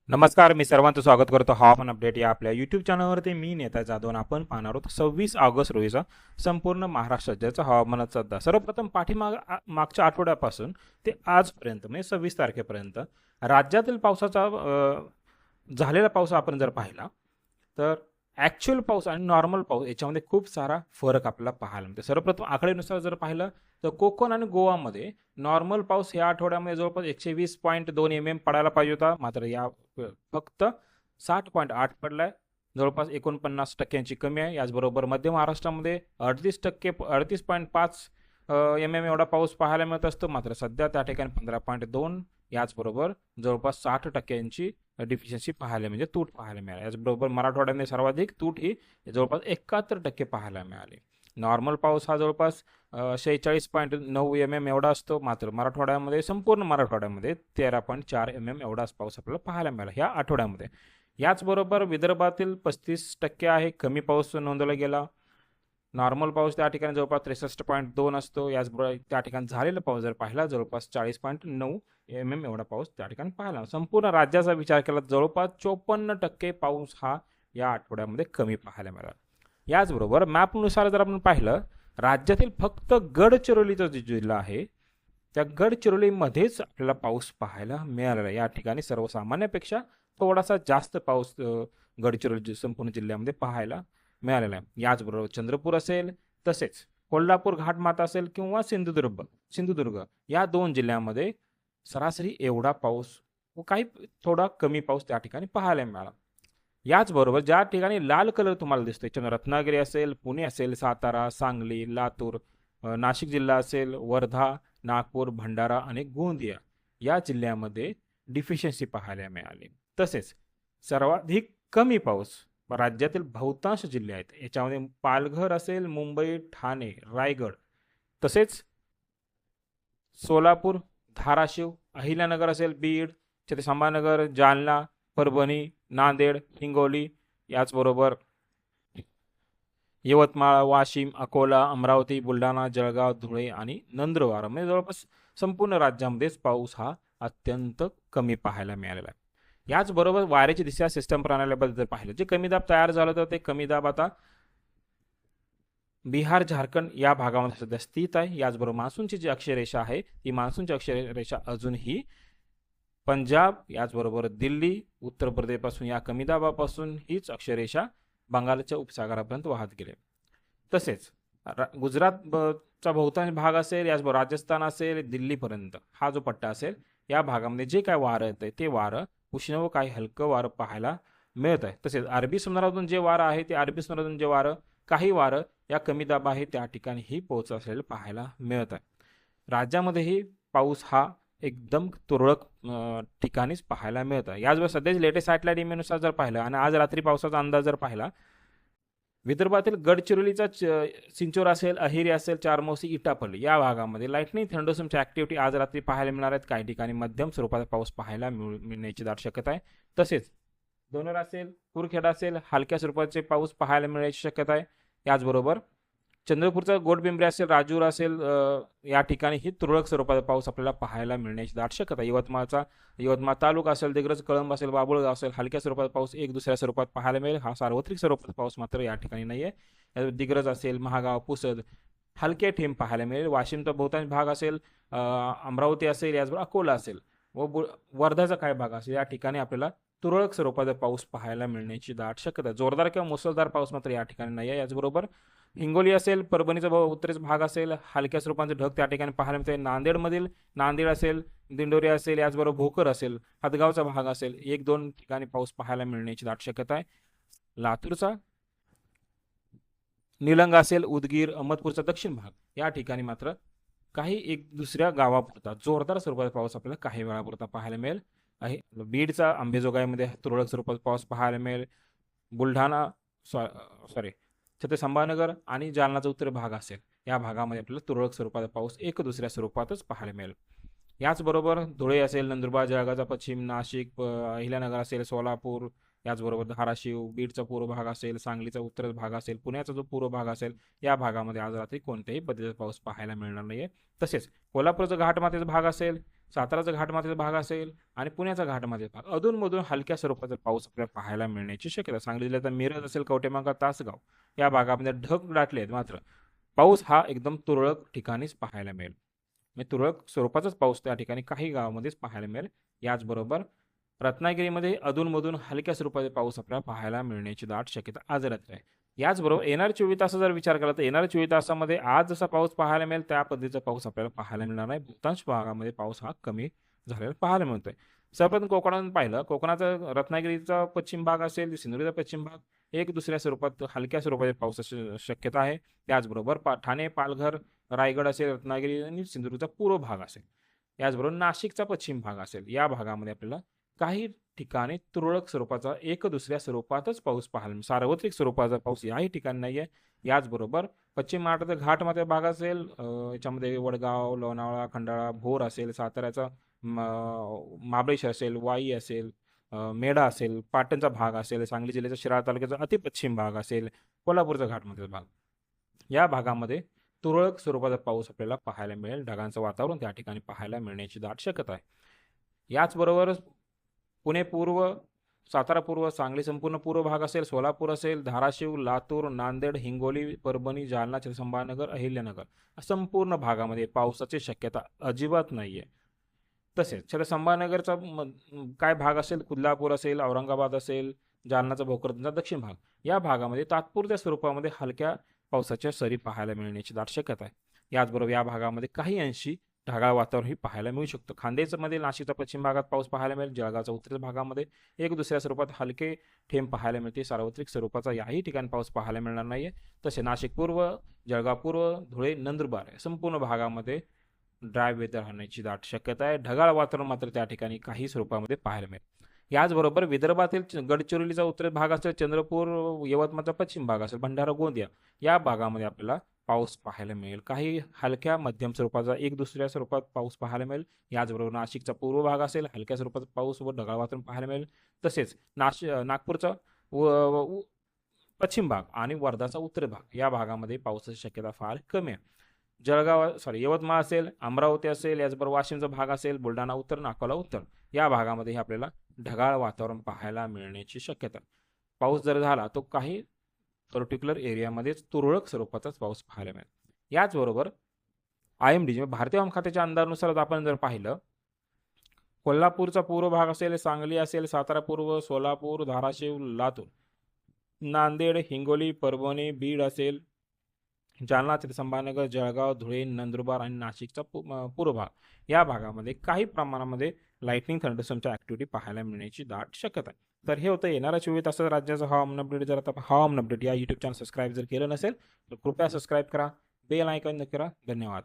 नमस्कार, मी सर्वांचं स्वागत करतो हवामान अपडेट या आपल्या यूट्यूब चॅनलवरती. मी नेता जाधव आणि आपण पाहणार आहोत 26 ऑगस्ट रोजीचा संपूर्ण महाराष्ट्र राज्याचा हवामानाचा अंदाज. सर्वप्रथम मागच्या आठवड्यापासून ते आजपर्यंत म्हणजे 26 तारखेपर्यंत राज्यातील पावसाचा झालेला पाऊस आपण जर पाहिला तर ॲक्च्युअल पाऊस आणि नॉर्मल पाऊस याच्यामध्ये खूप सारा फरक आपल्याला पाहायला मिळतो. सर्वप्रथम आकडेनुसार जर पाहिलं तर कोकण आणि गोवामध्ये नॉर्मल पाऊस या आठवड्यामध्ये जवळपास 120.2 mm पडायला पाहिजे होता, मात्र या फक्त 60.8 पडलाय, जवळपास 49% कमी आहे. याचबरोबर मध्य महाराष्ट्रामध्ये 38% 38.5 mm एवढा पाऊस पाहायला मिळत असतो, मात्र सध्या त्या ठिकाणी 15.2. याचबरोबर जवळपास 60% डिफिशियन्सी पाहायला म्हणजे तूट पाहायला मिळाली. याचबरोबर मराठवाड्यामध्ये सर्वाधिक तूट ही जवळपास 71% पाहायला मिळाली. नॉर्मल पाऊस हा जवळपास 46.9 mm एवढा असतो, मात्र मराठवाड्यामध्ये संपूर्ण मराठवाड्यामध्ये 13.4 mm एवढाच पाऊस आपल्याला पाहायला मिळाला ह्या आठवड्यामध्ये. याचबरोबर विदर्भातील 35% आहे कमी पाऊस नोंदवला गेला. नॉर्मल पाऊस त्या ठिकाणी जवळपास 63.2 असतो. याचबरोबर त्या ठिकाणी झालेला पाऊस जर पाहिला जवळपास 40.9 mm एवढा पाऊस त्या ठिकाणी पाहिला. संपूर्ण राज्याचा विचार केला जवळपास 54% पाऊस हा या आठवड्यामध्ये कमी पाहायला मिळाला. याचबरोबर मॅपनुसार जर आपण पाहिलं, राज्यातील फक्त गडचिरोलीचा जो जिल्हा आहे त्या गडचिरोलीमध्येच आपल्याला पाऊस पाहायला मिळालेला. या ठिकाणी सर्वसामान्यापेक्षा थोडासा जास्त पाऊस गडचिरोली संपूर्ण जिल्ह्यामध्ये पाहायला मिळालेला आहे. याचबरोबर चंद्रपूर असेल, तसेच कोल्हापूर घाटमाता असेल किंवा सिंधुदुर्ग या दोन जिल्ह्यामध्ये सरासरी एवढा पाऊस व काही थोडा कमी पाऊस त्या ठिकाणी पाहायला मिळाला. याचबरोबर ज्या ठिकाणी लाल कलर तुम्हाला दिसतोय, रत्नागिरी असेल, पुणे असेल, सातारा, सांगली, लातूर, नाशिक जिल्हा असेल, वर्धा, नागपूर, भंडारा आणि गोंदिया या जिल्ह्यामध्ये डिफिशियन्सी पाहायला मिळाली. तसेच सर्वाधिक कमी पाऊस राज्यातील बहुतांश जिल्हे आहेत. याच्यामध्ये पालघर असेल, मुंबई, ठाणे, रायगड, तसेच सोलापूर, धाराशिव, अहिल्यानगर असेल, बीड, छत्रपती संभाजीनगर, जालना, परभणी, नांदेड, हिंगोली, याचबरोबर यवतमाळ, वाशिम, अकोला, अमरावती, बुलढाणा, जळगाव, धुळे आणि नंदुरबार म्हणजे जवळपास संपूर्ण राज्यामध्येच पाऊस हा अत्यंत कमी पाहायला मिळालेला आहे. याचबरोबर वाऱ्याची दिशा सिस्टम प्रणालीबद्दल जर पाहिलं, जे कमी दाब तयार झालं तर ते कमी दाब आता बिहार, झारखंड या भागामध्ये सध्या स्थित आहे. याचबरोबर मान्सूनची जी अक्षरेषा आहे ती मान्सूनची अक्षरेषा अजूनही पंजाब, याचबरोबर दिल्ली, उत्तर प्रदेशपासून या कमी दाबापासून हीच अक्षरेषा बंगालच्या उपसागरापर्यंत वाहत गेले. तसेच गुजरातचा बहुतांश भाग असेल, याचबरोबर राजस्थान असेल, दिल्लीपर्यंत हा जो पट्टा असेल या भागामध्ये जे काय वारं येतं ते वारं उष्ण व काही हलकं वारं पाहायला मिळत आहे. तसेच अरबी समुद्रातून जे वारं आहे ते अरबी समुद्रातून जे वारं काही वारं या कमी दाब आहे त्या ठिकाणीही पोहोच असलेलं पाहायला मिळत आहे. राज्यामध्येही पाऊस हा एकदम तुरळक ठिकाणीच पाहायला मिळत आहे. याचबरोबर सध्याची लेटेस्ट सॅटेलाइट इमेजनुसार जर पाहिलं आणि आज रात्री पावसाचा अंदाज जर पाहिला, विदर्भातील गडचिरोलीचा चिंचोर असेल, अहेरी असेल, चारमोसी, इटापल्ली या भागामध्ये लाईटनिंग थंडोसमची ऍक्टिव्हिटी आज रात्री पाहायला मिळणार आहेत. काही ठिकाणी मध्यम स्वरूपाचा पाऊस पाहायला मिळण्याची दाट शक्यता आहे. तसेच दोनर असेल, कुरखेडा असेल, हलक्या स्वरूपाचे पाऊस पाहायला मिळण्याची शक्यता आहे. याचबरोबर चंद्रपूरचा गोडपिंपरी असेल, राजूर असेल, या ठिकाणी ही तुरळक स्वरूपाचा पाऊस आपल्याला पाहायला मिळण्याची दाट शक्यता आहे. यवतमाळ तालुका असेल, दिग्रज, कळंब असेल, बाबुळगाव असेल, हलक्या स्वरूपात पाऊस एक दुसऱ्या स्वरूपात पाहायला मिळेल. हा सार्वत्रिक स्वरूपाचा पाऊस मात्र या ठिकाणी नाही आहे. दिग्रज असेल, महागाव, पुसद हलके ठेंब पाहायला मिळेल. वाशिमचा बहुतांश भाग असेल, अमरावती असेल, याचबरोबर अकोला असेल व वर्धाचा काही भाग असेल या ठिकाणी आपल्याला तुरळक स्वरूपाचा पाऊस पाहायला मिळण्याची दाट शक्यता आहे. जोरदार किंवा मुसळधार पाऊस मात्र या ठिकाणी नाही आहे. याचबरोबर हिंगोली असेल, परभणीचा उत्तरेचा भाग असेल, हलक्या स्वरूपाचे ढग त्या ठिकाणी पाहायला मिळते. नांदेड असेल, दिंडोरी असेल, याचबरोबर भोकर असेल, हदगावचा भाग असेल, 1-2 ठिकाणी पाऊस पाहायला मिळण्याची दाट शक्यता आहे. लातूरचा निलंगा असेल, उदगीर, अहमदपूरचा दक्षिण भाग या ठिकाणी मात्र काही एक दुसऱ्या गावापुरता जोरदार स्वरूपाचा पाऊस आपल्याला काही वेळापुरता पाहायला मिळेल आहे. बीडचा अंबेजोगाईमध्ये तुरळक स्वरूपाचा पाऊस पाहायला मिळेल. बुलढाणा छत्रपती संभाजीनगर आणि जालनाचा उत्तर भाग असेल या भागामध्ये आपल्याला तुरळक स्वरूपाचा पाऊस एक दुसऱ्या स्वरूपातच पाहायला मिळेल. याचबरोबर धुळे असेल, नंदुरबार, जळगावचा पश्चिम, नाशिक, अहिल्यानगर असेल, सोलापूर, याचबरोबर धाराशिव, बीडचा पूर्व भाग असेल, सांगलीचा उत्तर भाग असेल, पुण्याचा जो पूर्व भाग असेल, या भागामध्ये आज रात्री कोणत्याही पद्धतीचा पाऊस पाहायला मिळणार नाहीये. तसेच कोल्हापूरचा घाटमाथ्याचा भाग असेल, साताराचा घाटमाथ्याचा भाग असेल आणि पुण्याचा घाटमाथ्याचा भाग अधूनमधून हलक्या स्वरूपाचा पाऊस आपल्याला पाहायला मिळण्याची शक्यता. सांगली जिल्ह्यात मिरज असेल, कवठेमहांकाळ, तासगाव या भागामध्ये ढग दाटले आहेत, मात्र पाऊस हा एकदम तुरळक ठिकाणीच पाहायला मिळेल. म्हणजे तुरळक स्वरूपाचाच पाऊस त्या ठिकाणी काही गावामध्येच पाहायला मिळेल. याचबरोबर रत्नागिरीमध्ये अधूनमधून हलक्या स्वरूपाचा पाऊस आपल्याला पाहायला मिळण्याची दाट शक्यता आज रात्री आहे. याचबरोबर येणाऱ्या 24 तासाचा जर विचार केला तर येणाऱ्या 24 तासामध्ये आज जसा पाऊस पाहायला मिळेल त्या पद्धतीचा पाऊस आपल्याला पाहायला मिळणार नाही. बहुतांश भागामध्ये पाऊस हा कमी झालेला पाहायला मिळतोय. सर्वप्रथम कोकणात पाहिलं, कोकणाचा रत्नागिरीचा पश्चिम भाग असेल, सिंधुदुर्गचा पश्चिम भाग एक दुसऱ्या स्वरूपात हलक्या स्वरूपाच्या पावसाची शक्यता आहे. त्याचबरोबर ठाणे, पालघर, रायगड असेल, रत्नागिरी आणि सिंधुदुर्गचा पूर्व भाग असेल, याचबरोबर नाशिकचा पश्चिम भाग असेल, या भागामध्ये आपल्याला काही ठिकाणी तुरळक स्वरूपाचा एक दुसऱ्या स्वरूपातच पाऊस पाहायला, सार्वत्रिक स्वरूपाचा पाऊस याही ठिकाणी नाहीये. याचबरोबर पश्चिम महाराष्ट्राचा घाटमाथ्याचा भाग असेल, याच्यामध्ये वडगाव, लोणावळा, खंडाळा, भोर असेल, साताऱ्याचा महाबळेश्वर असेल, वाई असेल, मेढा असेल, पाटणचा भाग असेल, सांगली जिल्ह्याचा शिराळा तालुक्याचा अतिपश्चिम भाग असेल, कोल्हापूरचा घाटमाथ्याचा भाग, या भागामध्ये तुरळक स्वरूपाचा पाऊस आपल्याला पाहायला मिळेल. ढगांचं वातावरण त्या ठिकाणी पाहायला मिळण्याची दाट शक्यता आहे. याचबरोबर पुणे पूर्व, सातारा पूर्व, सांगली संपूर्ण पूर्व भाग असेल, सोलापूर असेल, धाराशिव, लातूर, नांदेड, हिंगोली, परभणी, जालना, संभाजीनगर, अहिल्यानगर संपूर्ण भागामध्ये पावसाची शक्यता अजिबात नाहीये. तसेच संभाजीनगरचा काय भाग असेल, कोल्हापूर असेल, औरंगाबाद असेल, जालनाचा भोकरदनचा दक्षिण भाग, या भागामध्ये तात्पुरत्या स्वरूपामध्ये हलक्या पावसाच्या सरी पाहायला मिळण्याची दाट शक्यता आहे. याचबरोबर या भागामध्ये काही अंशी ढगाळ वातावरणही पाहायला मिळू शकतं. खान्देशमध्ये नाशिकचा पश्चिम भागात पाऊस पाहायला मिळेल, जळगावच्या उत्तर भागामध्ये एक दुसऱ्या स्वरूपात हलके थेंब पाहायला मिळते. सार्वत्रिक स्वरूपाचा याही ठिकाणी पाऊस पाहायला मिळणार नाहीये. तसे नाशिक पूर्व, जळगाव पूर्व, धुळे, नंदुरबार संपूर्ण भागामध्ये ड्राय वेदर राहण्याची दाट शक्यता आहे. ढगाळ वातावरण मात्र त्या ठिकाणी काही स्वरूपामध्ये पाहायला मिळेल. याचबरोबर विदर्भातील गडचिरोलीचा उत्तर भाग असेल, चंद्रपूर, यवतमाळचा पश्चिम भाग असेल, भंडारा, गोंदिया या भागामध्ये आपल्याला पाऊस पाहायला मिळेल. काही हलक्या मध्यम स्वरूपाचा एक दुसऱ्या स्वरूपात पाऊस पाहायला मिळेल. याचबरोबर नाशिकचा पूर्व भाग असेल, हलक्या स्वरूपात पाऊस व ढगाळ वातावरण पाहायला मिळेल. तसेच नागपूरचा पश्चिम भाग आणि वर्धाचा उत्तर भाग या भागामध्ये पावसाची शक्यता फार कमी आहे. यवतमाळ असेल, अमरावती असेल, याचबरोबर वाशिमचा भाग असेल, बुलढाणा उत्तर, अकोला उत्तर या भागामध्ये आपल्याला ढगाळ वातावरण पाहायला मिळण्याची शक्यता. पाऊस जर झाला तो काही पर्टिक्युलर एरियामध्येच तुरळक स्वरूपाचाच पाऊस पाहायला मिळेल. याचबरोबर IMD भारतीय हवामान खात्याच्या अंदाजानुसार आपण जर पाहिलं, कोल्हापूरचा पूर्व भाग असेल, सांगली असेल, सातारा पूर्व, सोलापूर, धाराशिव, लातूर, नांदेड, हिंगोली, परभणी, बीड असेल, जालना, संभाजीनगर, जळगाव, धुळे, नंदुरबार आणि नाशिकचा पूर्व भाग या भागामध्ये काही प्रमाणामध्ये लाइटनिंग थंडरस्टॉर्मच्या ऍक्टिव्हिटी पाहायला मिळण्याची दाट शक्यता आहे. तर हे होतं येणाऱ्या 24 तासात राज्याचं हवामान अपडेट. जर आता हवामान अपडेट या YouTube चॅनल सबस्क्राईब जर केलं नसेल तर कृपया सबस्क्राईब करा, बेल आयकॉन नक्की करा. धन्यवाद.